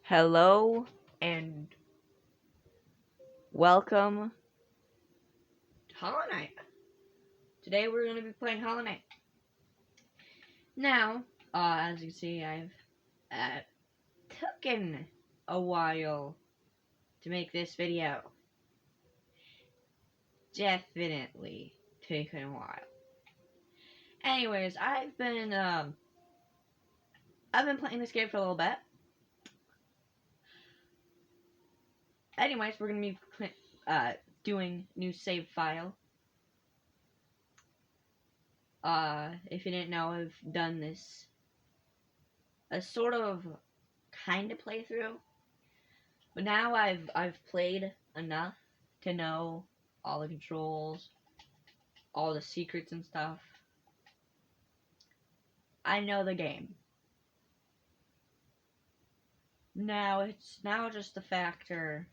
Hello and welcome to Hollow Knight. Today we're going to be playing Hollow Knight. Now, as you can see, I've taken a while to make this video. Definitely taken a while. Anyways, I've been playing this game for a little bit. Anyways, we're going to be doing new save file. If you didn't know, I've done this a sort of kind of playthrough, but now I've played enough to know all the controls, all the secrets and stuff. I know the game. Now it's just a factor.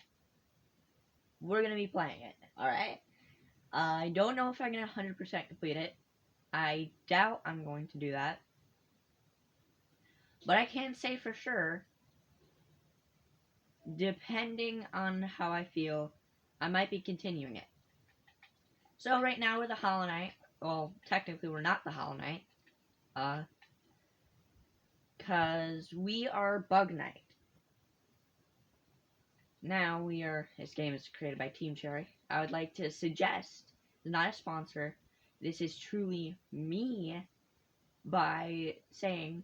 We're gonna be playing it, alright? I don't know if I'm gonna 100% complete it. I doubt I'm going to do that. But I can say for sure, depending on how I feel, I might be continuing it. So right now we're the Hollow Knight. Well, technically we're not the Hollow Knight. Because we are Bug Knight. Now this game is created by Team Cherry. I would like to suggest, it's not a sponsor, this is truly me by saying,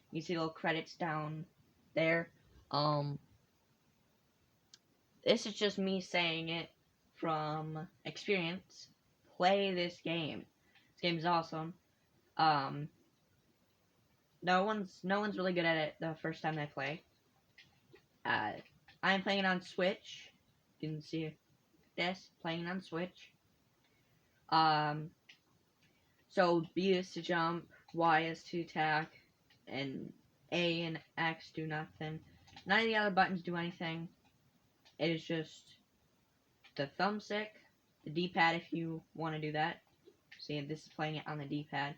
you see little credits down there. This is just me saying it from experience. Play this game. This game is awesome. No one's really good at it the first time they play. I'm playing it on Switch. You can see this, playing on Switch. So B is to jump, Y is to attack, and A and X do nothing. None of the other buttons do anything. It is just the thumbstick, the D-pad if you want to do that. See, this is playing it on the D-pad.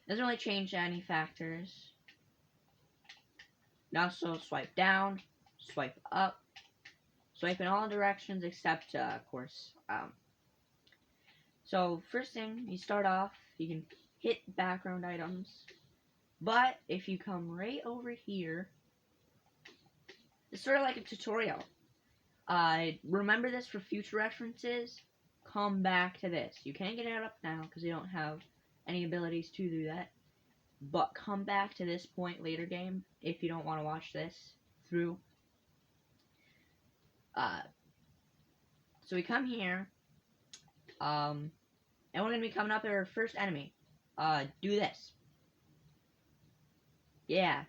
Doesn't really change any factors. You also swipe down, swipe up, swipe in all directions except, of course. So first thing, you start off, you can hit background items, but if you come right over here, it's sort of like a tutorial. Remember this for future references. Come back to this. You can't get it up now because you don't have any abilities to do that. But come back to this point later game if you don't want to watch this through. So we come here, and we're gonna be coming up at our first enemy. Do this. Yeah.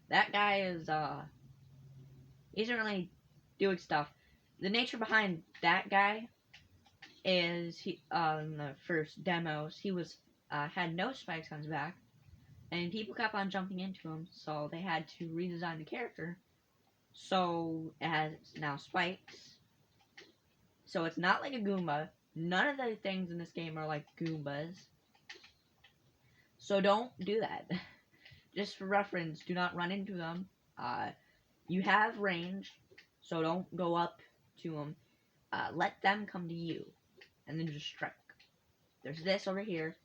That guy is, he isn't really doing stuff. The nature behind that guy is in the first demos, he had no spikes on his back, and people kept on jumping into him, so they had to redesign the character. So it has now spikes. So it's not like a Goomba. None of the things in this game are like Goombas. So don't do that. Just for reference, do not run into them. You have range, so don't go up to them. Let them come to you, and then just strike. There's this over here.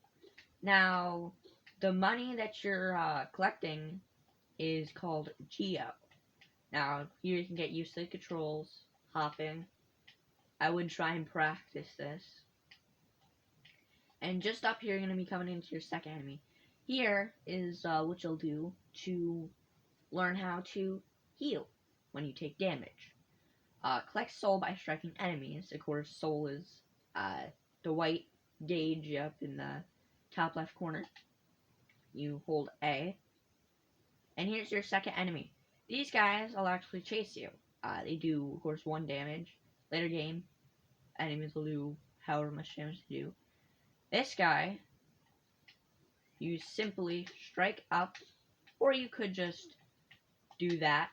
Now, the money that you're collecting is called Geo. Now, here you can get used to the controls, hopping. I would try and practice this. And just up here, you're going to be coming into your second enemy. Here is what you'll do to learn how to heal when you take damage. Collect soul by striking enemies. Of course, soul is the white gauge up in the top left corner. You hold A. And here's your second enemy. These guys will actually chase you. They do, of course, 1 damage. Later game, enemies will do however much damage they do. This guy, you simply strike up, or you could just do that.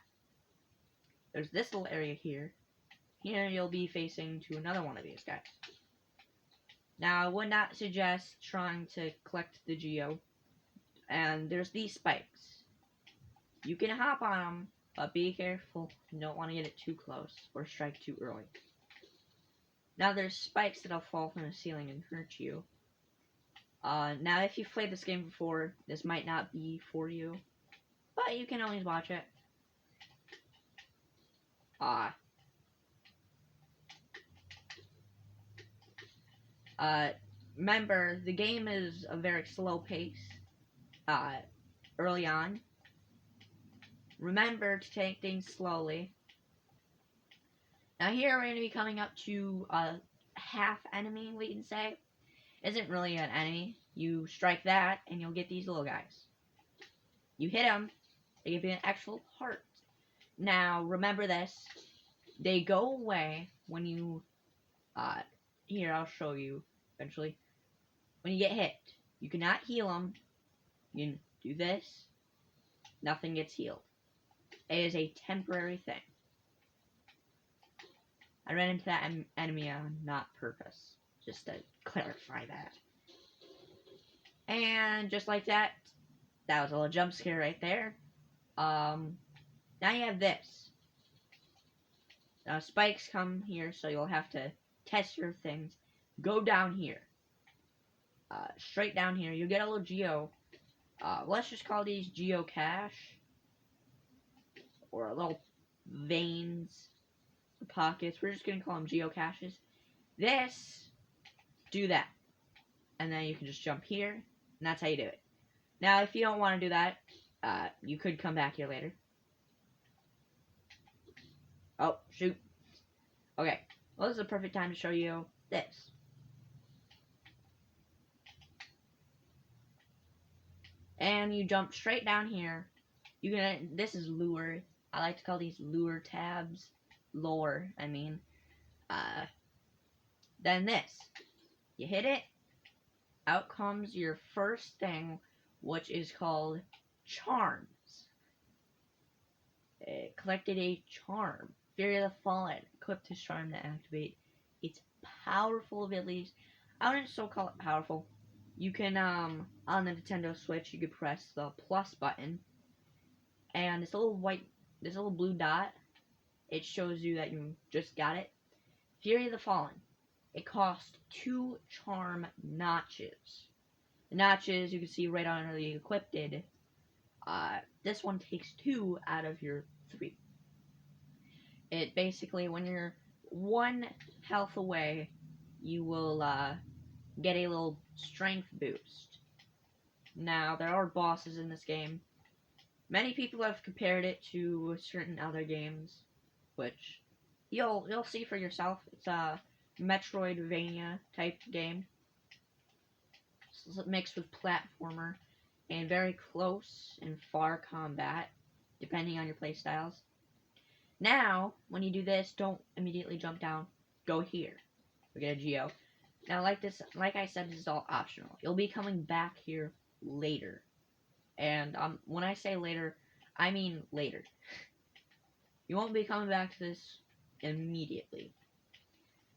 There's this little area here. Here you'll be facing to another one of these guys. Now, I would not suggest trying to collect the Geo. And there's these spikes. You can hop on them, but be careful. You don't want to get it too close or strike too early. Now there's spikes that'll fall from the ceiling and hurt you. Now if you've played this game before, this might not be for you, but you can always watch it. Remember, the game is a very slow pace, early on. Remember to take things slowly. Now here we're going to be coming up to a half enemy, we can say. Isn't really an enemy. You strike that, and you'll get these little guys. You hit them, they give you an actual heart. Now, remember this. They go away when you, here, I'll show you eventually. When you get hit, you cannot heal them. You can do this. Nothing gets healed. It is a temporary thing. I ran into that enemy on not purpose. Just to clarify that. And just like that, that was a little jump scare right there. Now you have this. Now spikes come here, so you'll have to test your things. Go down here. Straight down here. You get a little geo. Let's just call these geocache. Or little veins. Pockets. We're just going to call them geocaches. This. Do that. And then you can just jump here. And that's how you do it. Now, if you don't want to do that, you could come back here later. Oh, shoot. Okay. Well, this is a perfect time to show you this. And you jump straight down here. This is lure. I like to call these lure tabs. Lore, I mean. Then this. You hit it. Out comes your first thing, which is called charms. It collected a charm. Fury of the Fallen. Equipped this charm to activate its powerful abilities. I wouldn't so call it powerful. You can, on the Nintendo Switch, you could press the plus button. And this little blue dot, it shows you that you just got it. Fury of the Fallen. It cost 2 charm notches. The notches you can see right under the equipped. This one takes 2 out of your 3. It basically, when you're 1 health away, you will get a little strength boost. Now, there are bosses in this game. Many people have compared it to certain other games, which you'll see for yourself. It's a Metroidvania type game. It's mixed with platformer and very close and far combat, depending on your playstyles. Now, when you do this, don't immediately jump down. Go here. We'll get a geo. Now, like I said, this is all optional. You'll be coming back here later. And when I say later, I mean later. You won't be coming back to this immediately.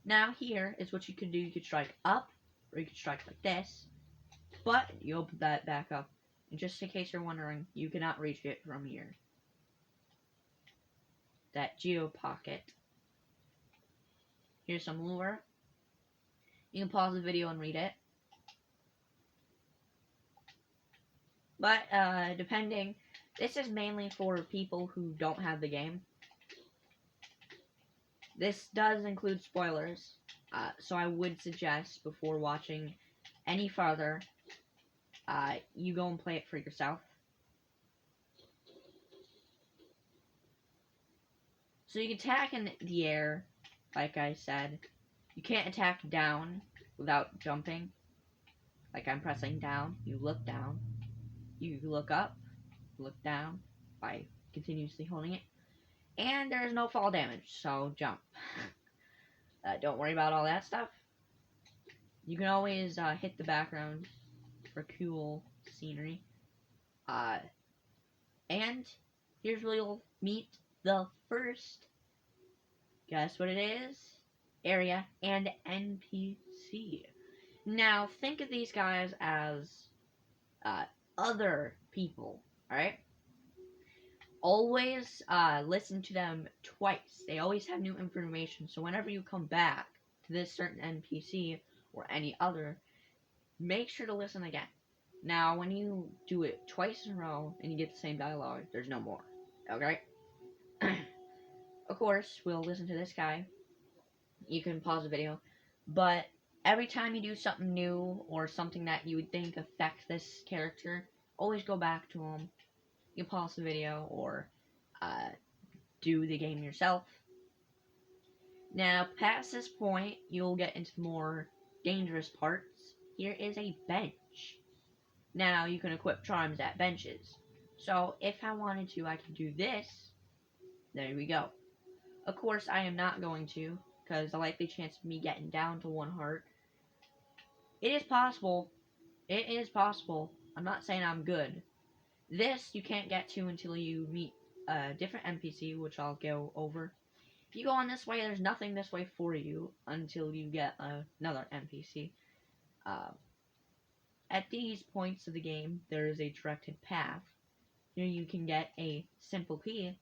Now, here is what you can do. You could strike up, or you could strike like this. But you open that back up. And just in case you're wondering, you cannot reach it from here. That geo pocket. Here's some lure. You can pause the video and read it. But, depending, this is mainly for people who don't have the game. This does include spoilers, so I would suggest, before watching any farther, you go and play it for yourself. So you can attack in the air, like I said. You can't attack down without jumping. Like I'm pressing down, you look down. You look up, look down by continuously holding it. And there's no fall damage, so jump. Don't worry about all that stuff. You can always hit the background for cool scenery. And here's where you'll meet the first, guess what it is? Area and NPC. Now, think of these guys as other people, alright? always listen to them twice. They always have new information. So whenever you come back to this certain NPC or any other, make sure to listen again. Now, when you do it twice in a row and you get the same dialogue, there's no more. Okay? Of course, we'll listen to this guy. You can pause the video. But every time you do something new or something that you would think affects this character, always go back to him. You pause the video or do the game yourself. Now, past this point, you'll get into the more dangerous parts. Here is a bench. Now, you can equip charms at benches. So, if I wanted to, I could do this. There we go. Of course, I am not going to, because the likely chance of me getting down to 1 heart. It is possible. It is possible. I'm not saying I'm good. This, you can't get to until you meet a different NPC, which I'll go over. If you go on this way, there's nothing this way for you until you get another NPC. At these points of the game, there is a directed path. Here you can get a simple key,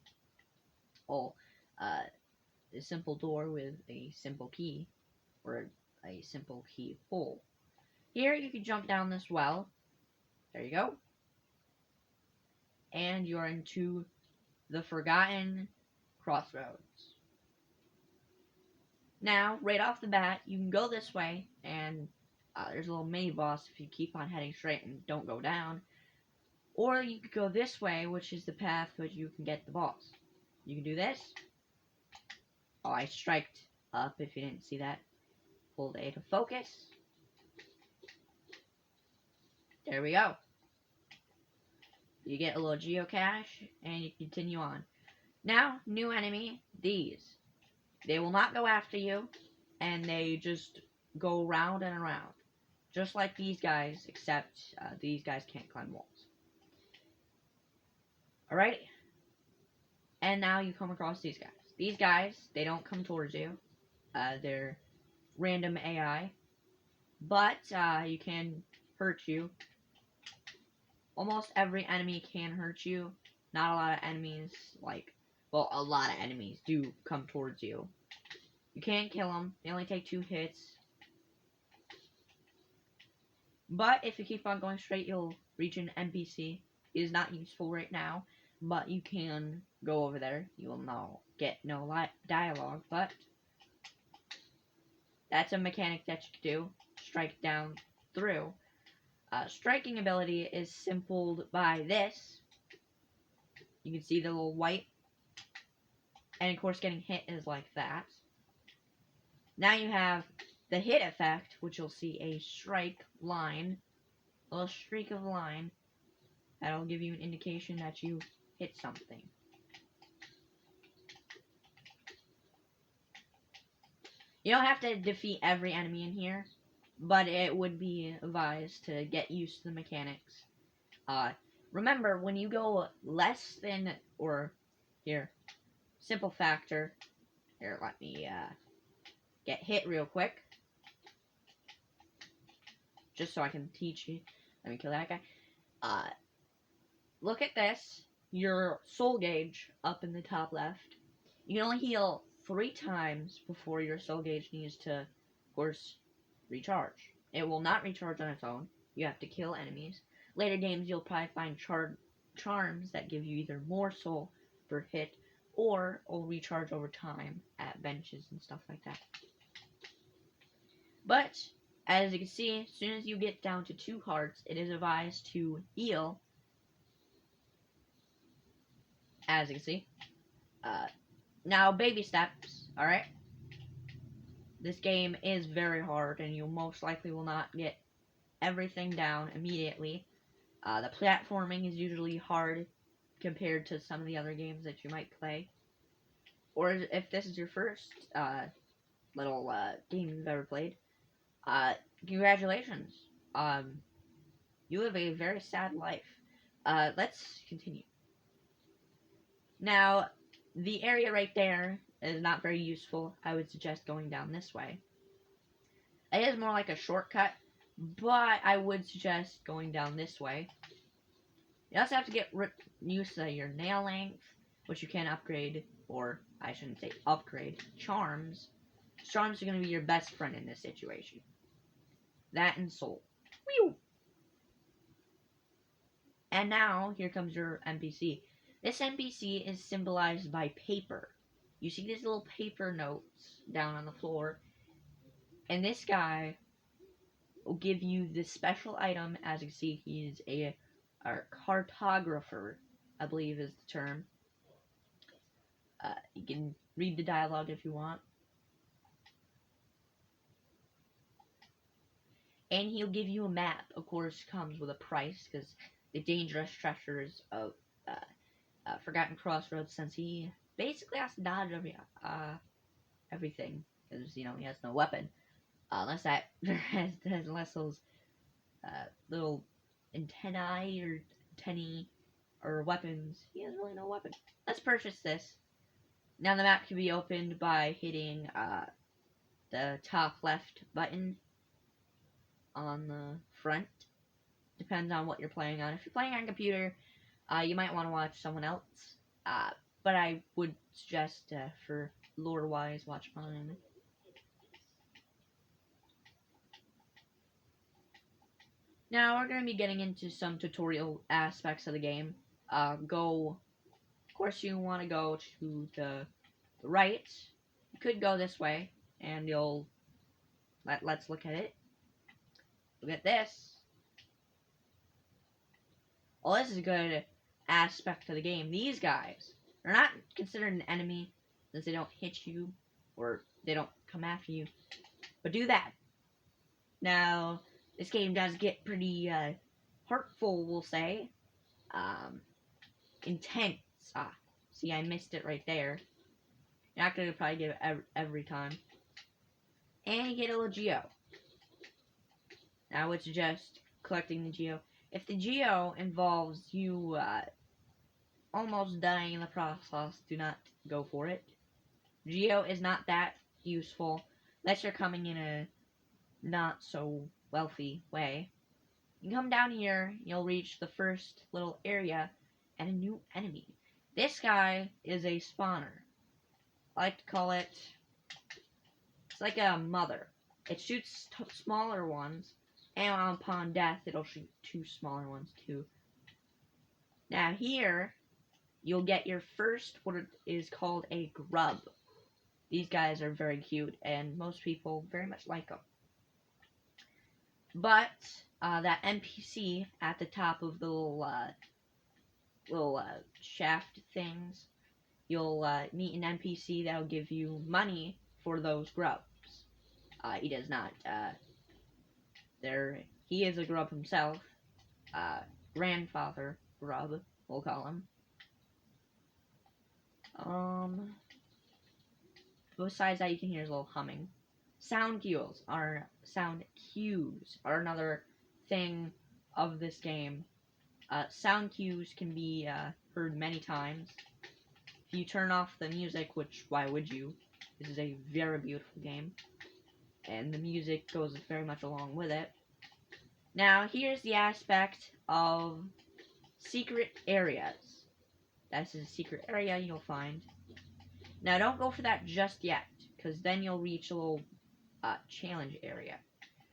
or a simple door with a simple key, or a simple key hole. Here you can jump down this well. There you go. And you're into the Forgotten Crossroads. Now, right off the bat, you can go this way, and there's a little mini boss if you keep on heading straight and don't go down. Or you could go this way, which is the path which you can get the boss. You can do this. Oh, I striked up if you didn't see that. Hold A to focus. There we go. You get a little geocache, and you continue on. Now, new enemy, these. They will not go after you, and they just go round and around. Just like these guys, except these guys can't climb walls. Alright? And now you come across these guys. These guys, they don't come towards you. They're random AI. But you can hurt you. Almost every enemy can hurt you. Not a lot of enemies, well, a lot of enemies do come towards you. You can't kill them. They only take 2 hits. But if you keep on going straight, you'll reach an NPC. It is not useful right now, but you can go over there. You will get no dialogue, but that's a mechanic that you can do. Strike down through. Striking ability is simpled by this. You can see the little white. And of course getting hit is like that. Now you have the hit effect, which you'll see a strike line. A little streak of line. That'll give you an indication that you hit something. You don't have to defeat every enemy in here, but it would be advised to get used to the mechanics. Remember, when you go less than, or here, simple factor. Here, let me get hit real quick. Just so I can teach you. Let me kill that guy. Look at this. Your soul gauge up in the top left. You can only heal 3 times before your soul gauge needs to, of course, recharge. It will not recharge on its own. You have to kill enemies. Later games, you'll probably find charms that give you either more soul per hit, or will recharge over time at benches and stuff like that. But, as you can see, as soon as you get down to 2 hearts, it is advised to heal. As you can see. Now, baby steps, alright? This game is very hard, and you most likely will not get everything down immediately. The platforming is usually hard compared to some of the other games that you might play. Or if this is your first little game you've ever played, congratulations. You live a very sad life. Let's continue. Now, the area right there is not very useful. I would suggest going down this way. It is more like a shortcut, but I would suggest going down this way. You also have to get used to your nail length, which you can upgrade, or I shouldn't say upgrade, charms. Charms are going to be your best friend in this situation. That and soul. Whew. And now, here comes your NPC. This NPC is symbolized by paper. You see these little paper notes down on the floor, and this guy will give you this special item. As you can see, he's a cartographer, I believe is the term. You can read the dialogue if you want. And he'll give you a map. Of course, comes with a price, because the dangerous treasures of Forgotten Crossroads, since he basically has to dodge everything, because, he has no weapon. Unless those little antennae or weapons, he has really no weapon. Let's purchase this. Now the map can be opened by hitting the top left button on the front. Depends on what you're playing on. If you're playing on a computer, you might want to watch someone else. But I would suggest, for lore-wise, watch mine. Now we're going to be getting into some tutorial aspects of the game. Of course you want to go to the right. You could go this way, and let's look at it. Look at this. Well, this is a good aspect of the game. These guys are not considered an enemy, since they don't hit you, or they don't come after you, but do that. Now, this game does get pretty hurtful, we'll say. Intense. See, I missed it right there. You're not going to probably get it every time. And you get a little geo. Now, it's just collecting the geo. If the geo involves you almost dying in the process, do not go for it. Geo is not that useful unless you're coming in a not so wealthy way. You come down here, you'll reach the first little area and a new enemy. This guy is a spawner. I like to call it, it's like a mother. It shoots smaller ones, and upon death, it'll shoot two smaller ones too. Now here, you'll get your first, what is called a grub. These guys are very cute, and most people very much like them. But that NPC at the top of the little shaft things, you'll meet an NPC that'll give you money for those grubs. He does not. He is a grub himself. Grandfather grub, we'll call him. Besides that, you can hear his little humming. Sound cues are another thing of this game. Sound cues can be heard many times. If you turn off the music, which why would you? This is a very beautiful game, and the music goes very much along with it. Now, here's the aspect of secret areas. That's a secret area you'll find. Now, don't go for that just yet, because then you'll reach a little challenge area.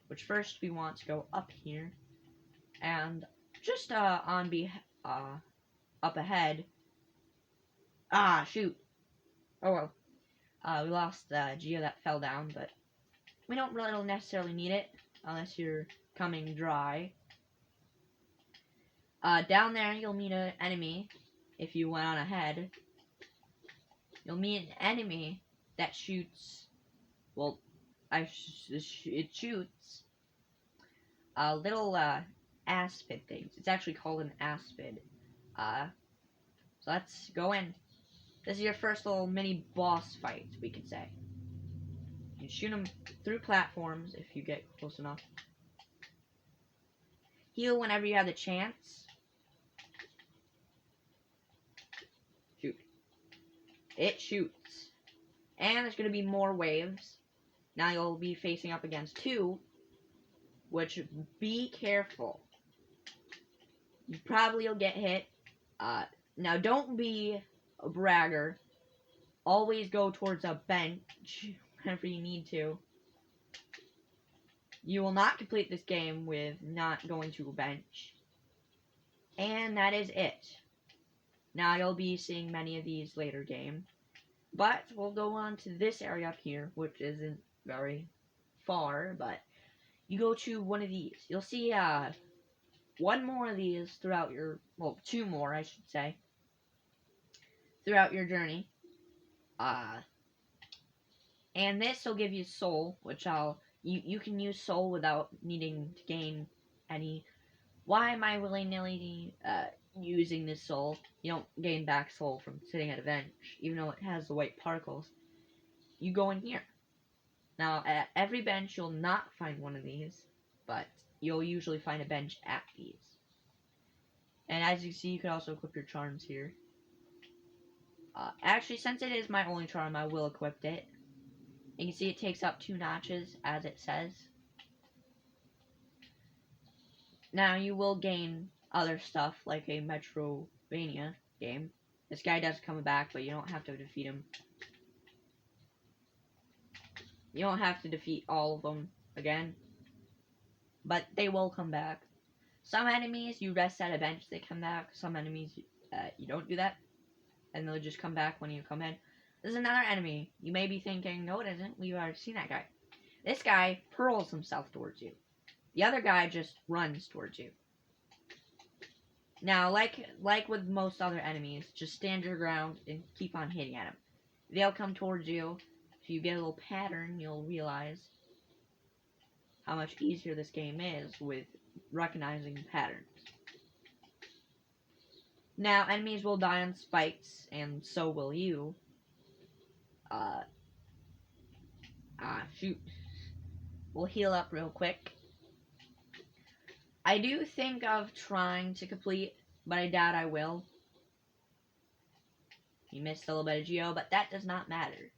Which first we want to go up here, and just up ahead. Shoot. Oh well. We lost Geo that fell down, but we don't really necessarily need it unless you're coming dry. Down there you'll meet an enemy. If you went on ahead, you'll meet an enemy that shoots. Well, it shoots little aspid things. It's actually called an aspid. So let's go in. This is your first little mini boss fight, we could say. You can shoot them through platforms if you get close enough. Heal whenever you have the chance. Shoot. It shoots. And there's going to be more waves. Now you'll be facing up against two, which, be careful. You probably will get hit. Now, don't be a bragger. Always go towards a bench whenever you need to. You will not complete this game with not going to a bench. And that is it. Now, you'll be seeing many of these later game. But we'll go on to this area up here, which isn't very far, but you go to one of these. You'll see one more of these throughout your, well, two more, I should say, throughout your journey. And this will give you soul, which you can use soul without needing to gain any. Why am I willy-nilly using this soul? You don't gain back soul from sitting at a bench, even though it has the white particles. You go in here. Now, at every bench, you'll not find one of these, but you'll usually find a bench at these. And as you see, you can also equip your charms here. Actually, since it is my only charm, I will equip it. You can see it takes up 2 notches, as it says. Now, you will gain other stuff, like a Metrovania game. This guy does come back, but you don't have to defeat him. You don't have to defeat all of them again. But they will come back. Some enemies, you rest at a bench, they come back. Some enemies, you don't do that. And they'll just come back when you come in. There's another enemy. You may be thinking, no it isn't. We've already seen that guy. This guy hurls himself towards you. The other guy just runs towards you. Now, like with most other enemies, just stand your ground and keep on hitting at them. They'll come towards you. If you get a little pattern, you'll realize how much easier this game is with recognizing patterns. Now, enemies will die on spikes, and so will you. Shoot. We'll heal up real quick. I do think of trying to complete, but I doubt I will. You missed a little bit of geo, but that does not matter.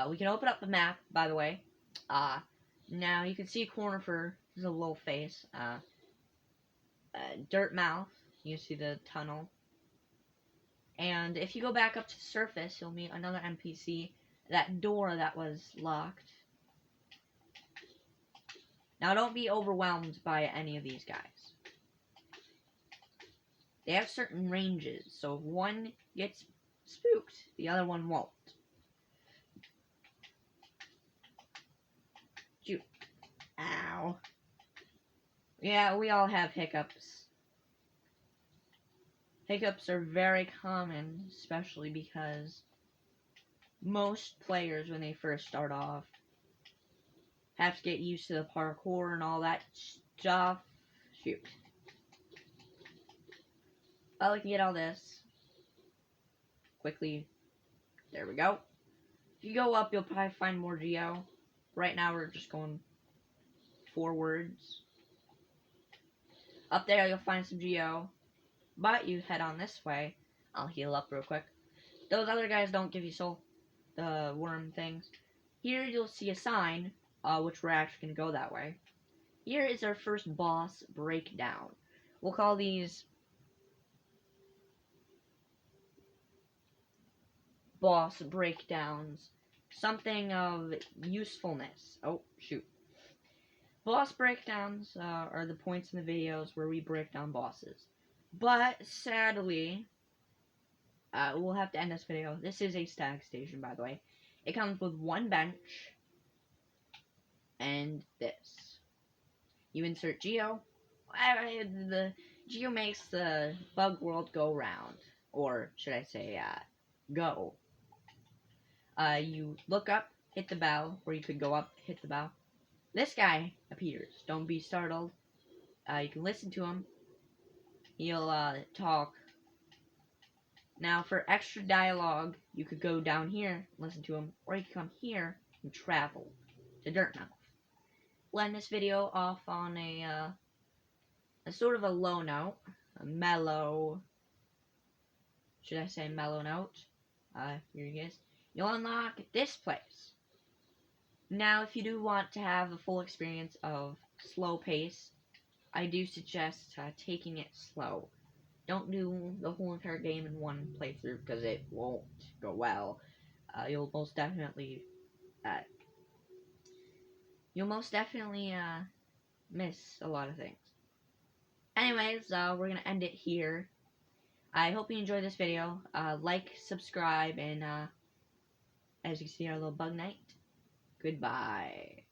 We can open up the map, by the way. Now, you can see Cornifer. There's a little face. Dirt Mouth. You see the tunnel. And if you go back up to the surface, you'll meet another NPC. That door that was locked. Now, don't be overwhelmed by any of these guys. They have certain ranges, so if one gets spooked, the other one won't. Shoot. Ow. Yeah, we all have hiccups. Hiccups are very common, especially because most players, when they first start off, have to get used to the parkour and all that stuff. Shoot. Well, we can get all this quickly. There we go. If you go up, you'll probably find more geo. Right now, we're just going forwards. Up there, you'll find some geo. But you head on this way. I'll heal up real quick. Those other guys don't give you soul. The worm things. Here, you'll see a sign, which we're actually going to go that way. Here is our first boss breakdown. We'll call these boss breakdowns something of usefulness. Oh, shoot. Boss breakdowns are the points in the videos where we break down bosses. But, sadly, we'll have to end this video. This is a static station, by the way. It comes with one bench and this. You insert geo. The geo makes the bug world go round. Or, should I say, go. You look up, hit the bell, or you could go up, hit the bell. This guy appears. Don't be startled. You can listen to him. He'll talk. Now, for extra dialogue, you could go down here, listen to him, or you can come here and travel to Dirt Mouth. We'll end this video off on a sort of a low note, a mellow, should I say mellow note? Here he is. You'll unlock this place. Now, if you do want to have a full experience of slow pace, I do suggest taking it slow. Don't do the whole entire game in one playthrough because it won't go well. You'll most definitely uh, miss a lot of things. Anyways, we're gonna end it here. I hope you enjoyed this video. Like, subscribe, and as you can see, our little bug knight. Goodbye.